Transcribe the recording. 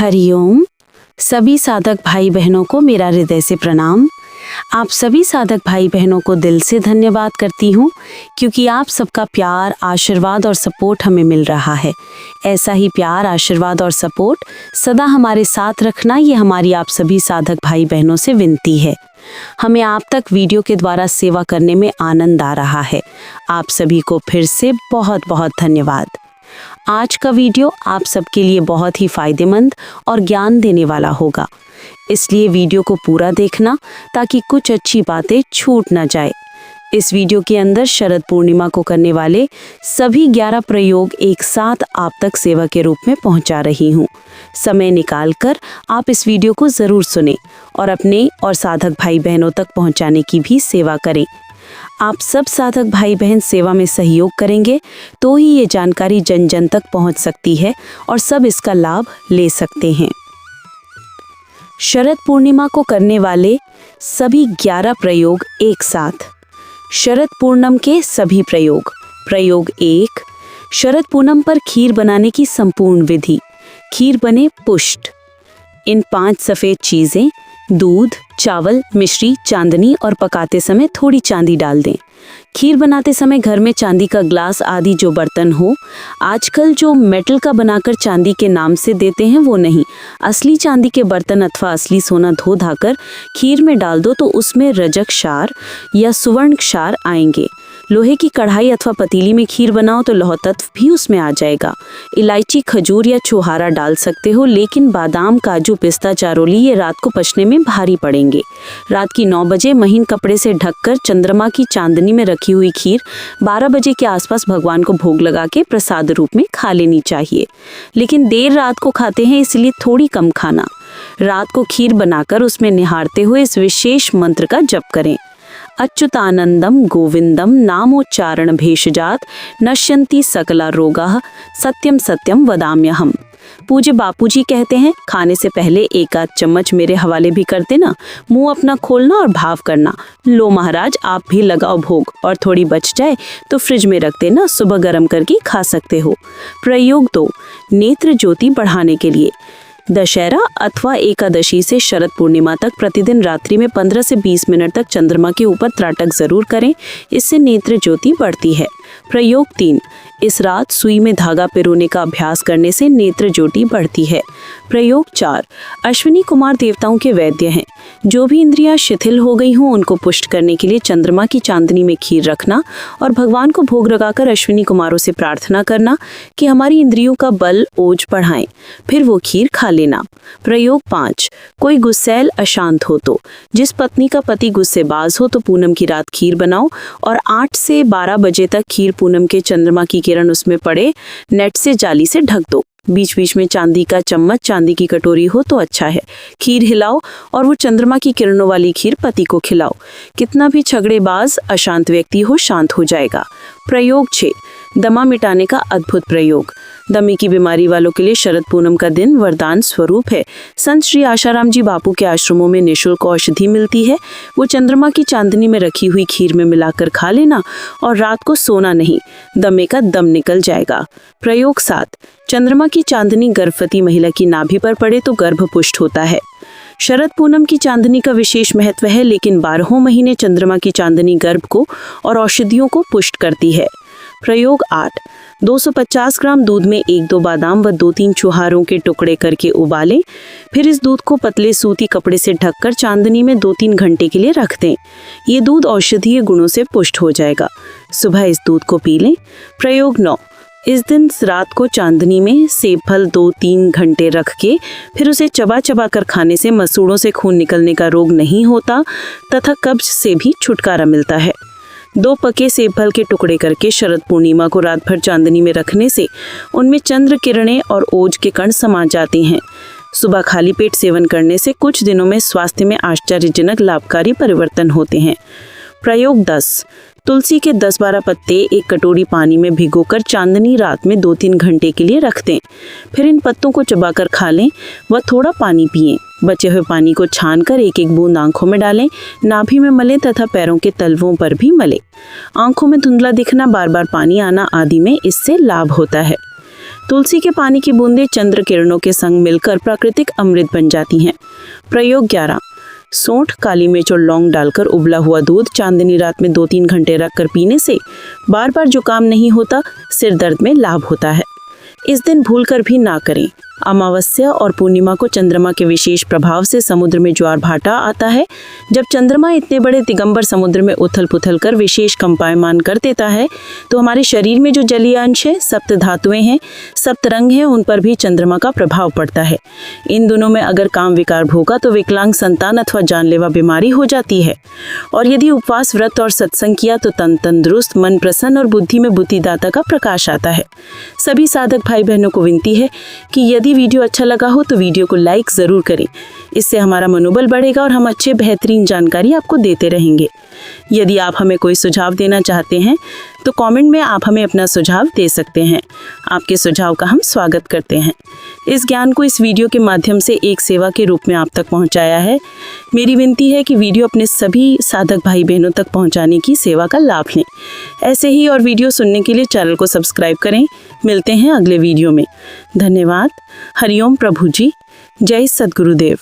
हरिओम। सभी साधक भाई बहनों को मेरा हृदय से प्रणाम। आप सभी साधक भाई बहनों को दिल से धन्यवाद करती हूँ, क्योंकि आप सबका प्यार, आशीर्वाद और सपोर्ट हमें मिल रहा है। ऐसा ही प्यार, आशीर्वाद और सपोर्ट सदा हमारे साथ रखना, ये हमारी आप सभी साधक भाई बहनों से विनती है। हमें आप तक वीडियो के द्वारा सेवा करने में आनंद आ रहा है। आप सभी को फिर से बहुत बहुत धन्यवाद। आज का वीडियो आप सबके लिए बहुत ही फायदेमंद और ज्ञान देने वाला होगा, इसलिए वीडियो को पूरा देखना ताकि कुछ अच्छी बातें छूट ना जाए। इस वीडियो के अंदर शरद पूर्णिमा को करने वाले सभी 11 प्रयोग एक साथ आप तक सेवा के रूप में पहुंचा रही हूं। समय निकालकर आप इस वीडियो को ज़रूर सुनें और अपने और साधक भाई बहनों तक पहुंचाने की भी सेवा करें। आप सब साधक भाई बहन सेवा में सहयोग करेंगे तो ही ये जानकारी जन जन तक पहुंच सकती है और सब इसका लाभ ले सकते हैं। शरद पूर्णिमा को करने वाले सभी 11 प्रयोग एक साथ। शरद पूर्णिमा के सभी प्रयोग। प्रयोग 1, शरद पूर्णिमा पर खीर बनाने की संपूर्ण विधि। खीर बने पुष्ट। इन 5 सफ़ेद चीज़ें दूध, चावल, मिश्री, चांदनी और पकाते समय थोड़ी चांदी डाल दें। खीर बनाते समय घर में चांदी का ग्लास आदि जो बर्तन हो, आजकल जो मेटल का बनाकर चांदी के नाम से देते हैं वो नहीं, असली चांदी के बर्तन अथवा असली सोना धो धाकर खीर में डाल दो तो उसमें रजक क्षार या सुवर्ण क्षार आएंगे। लोहे की कढ़ाई अथवा पतीली में खीर बनाओ तो लौह तत्व भी उसमें आ जाएगा। इलायची, खजूर या छुहारा डाल सकते हो, लेकिन बादाम, काजू, पिस्ता, चारोली ये रात को पचने में भारी पड़ेंगे। रात की 9 बजे महीन कपड़े से ढककर चंद्रमा की चांदनी में रखी हुई खीर 12 बजे के आसपास भगवान को भोग लगा के प्रसाद रूप में खा लेनी चाहिए, लेकिन देर रात को खाते हैं इसलिए थोड़ी कम खाना। रात को खीर बनाकर उसमें निहारते हुए इस विशेष मंत्र का जप करें। अच्युतानंदम गोविंदम नामोच्चारण भेषजात नश्यन्ति सकला रोगाः सत्यम सत्यम वदाम्यहम्। पूज्य बापूजी कहते हैं, खाने से पहले 1 आध चम्मच मेरे हवाले भी कर देना, मुंह अपना खोलना और भाव करना, लो महाराज आप भी लगाओ भोग, और थोड़ी बच जाए तो फ्रिज में रख देना, सुबह गर्म करके खा सकते हो। प्रयोग 2, नेत्र ज्योति बढ़ाने के लिए। दशहरा अथवा एकादशी से शरद पूर्णिमा तक प्रतिदिन रात्रि में 15 से 20 मिनट तक चंद्रमा के ऊपर त्राटक जरूर करें, इससे नेत्र ज्योति बढ़ती है। प्रयोग 3, इस रात सुई में धागा पिरोने का अभ्यास करने से नेत्र ज्योति बढ़ती है। प्रयोग 4, अश्विनी कुमार देवताओं के वैद्य हैं। जो भी इंद्रियां शिथिल हो गई हों उनको पुष्ट करने के लिए चंद्रमा की चांदनी में खीर रखना और भगवान को भोग लगाकर अश्विनी कुमारों से प्रार्थना करना कि हमारी इंद्रियों का बल ओज बढ़ाएं, फिर वो खीर खा लेना। प्रयोग 5, कोई गुस्सैल अशांत हो तो, जिस पत्नी का पति गुस्सेबाज हो तो पूनम की रात खीर बनाओ और 8 से 12 बजे तक खीर पूनम के चंद्रमा की किरण उसमें पड़े नेट से जाली से ढक दो। बीच बीच में चांदी का चम्मच, चांदी की कटोरी हो तो अच्छा है। खीर हिलाओ और वो चंद्रमा की किरणों वाली खीर पति को खिलाओ। कितना भी झगड़ेबाज अशांत व्यक्ति हो शांत हो जाएगा। प्रयोग 6, दमा मिटाने का अद्भुत प्रयोग। दमे की बीमारी वालों के लिए शरद पूनम का दिन वरदान स्वरूप है। संत श्री आशाराम जी बापू के आश्रमों में निःशुल्क औषधि मिलती है, वो चंद्रमा की चांदनी में रखी हुई खीर में मिलाकर खा लेना और रात को सोना नहीं, दमे का दम निकल जाएगा। प्रयोग 7, चंद्रमा की चांदनी गर्भवती महिला की नाभि पर पड़े तो गर्भ पुष्ट होता है। शरद पूनम की चांदनी का विशेष महत्व है, लेकिन 12 महीने चंद्रमा की चांदनी गर्भ को और औषधियों को पुष्ट करती है। प्रयोग 8, 250 ग्राम दूध में 1-2 बादाम व 2-3 छुहारों के टुकड़े करके उबालें, फिर इस दूध को पतले सूती कपड़े से ढककर चांदनी में 2-3 घंटे के लिए रख दें। ये दूध औषधीय गुणों से पुष्ट हो जाएगा। सुबह इस दूध को पी लें। प्रयोग 9, इस दिन रात को चांदनी में सेब फल 2-3 घंटे रख के फिर उसे चबा चबा कर खाने से मसूड़ों से खून निकलने का रोग नहीं होता तथा कब्ज से भी छुटकारा मिलता है। 2 पके सेब फल के टुकड़े करके शरद पूर्णिमा को रात भर चांदनी में रखने से उनमें चंद्र किरणें और ओज के कण समा जाते हैं। सुबह खाली पेट सेवन करने से कुछ दिनों में स्वास्थ्य में आश्चर्यजनक लाभकारी परिवर्तन होते हैं। प्रयोग 10, तुलसी के 10-12 पत्ते 1 कटोरी पानी में भिगोकर चांदनी रात में 2-3 घंटे के लिए रख दें, फिर इन पत्तों को चबाकर खा लें व थोड़ा पानी पिएं। बचे हुए पानी को छानकर 1-1 बूंद आंखों में डालें, नाभि में मलें तथा पैरों के तलवों पर भी मलें। आंखों में धुंधला दिखना, बार बार पानी आना आदि में इससे लाभ होता है। तुलसी के पानी की बूंदें चंद्र किरणों के संग मिलकर प्राकृतिक अमृत बन जाती हैं। प्रयोग 11। सौंठ, काली मिर्च और लौंग डालकर उबला हुआ दूध चांदनी रात में 2-3 घंटे रखकर पीने से बार बार जुकाम नहीं होता, सिर दर्द में लाभ होता है। इस दिन भूलकर भी ना करें। अमावस्या और पूर्णिमा को चंद्रमा के विशेष प्रभाव से समुद्र में ज्वार भाटा आता है। जब चंद्रमा इतने बड़े दिगंबर समुद्र में उथल पुथल कर विशेष कंपायमान कर देता है तो हमारे शरीर में जो जलीय अंश है, सप्त धातुएं हैं, सप्त रंग हैं, उन पर भी चंद्रमा का प्रभाव पड़ता है। इन दोनों में अगर काम विकार भोगा तो विकलांग संतान अथवा जानलेवा बीमारी हो जाती है। और यदि उपवास, व्रत और सत्संग किया तो तन तंदुरुस्त, मन प्रसन्न और बुद्धि में बुद्धिदाता का प्रकाश आता है। सभी साधक भाई बहनों को विनती है कि यदि वीडियो अच्छा लगा हो तो वीडियो को लाइक ज़रूर करें। इससे हमारा मनोबल बढ़ेगा और हम अच्छे बेहतरीन जानकारी आपको देते रहेंगे। यदि आप हमें कोई सुझाव देना चाहते हैं तो कमेंट में आप हमें अपना सुझाव दे सकते हैं। आपके सुझाव का हम स्वागत करते हैं। इस ज्ञान को इस वीडियो के माध्यम से एक सेवा के रूप में आप तक पहुंचाया है। मेरी विनती है कि वीडियो अपने सभी साधक भाई बहनों तक पहुंचाने की सेवा का लाभ लें। ऐसे ही और वीडियो सुनने के लिए चैनल को सब्सक्राइब करें। मिलते हैं अगले वीडियो में। धन्यवाद। हरिओम प्रभु जी। जय सद्गुरुदेव।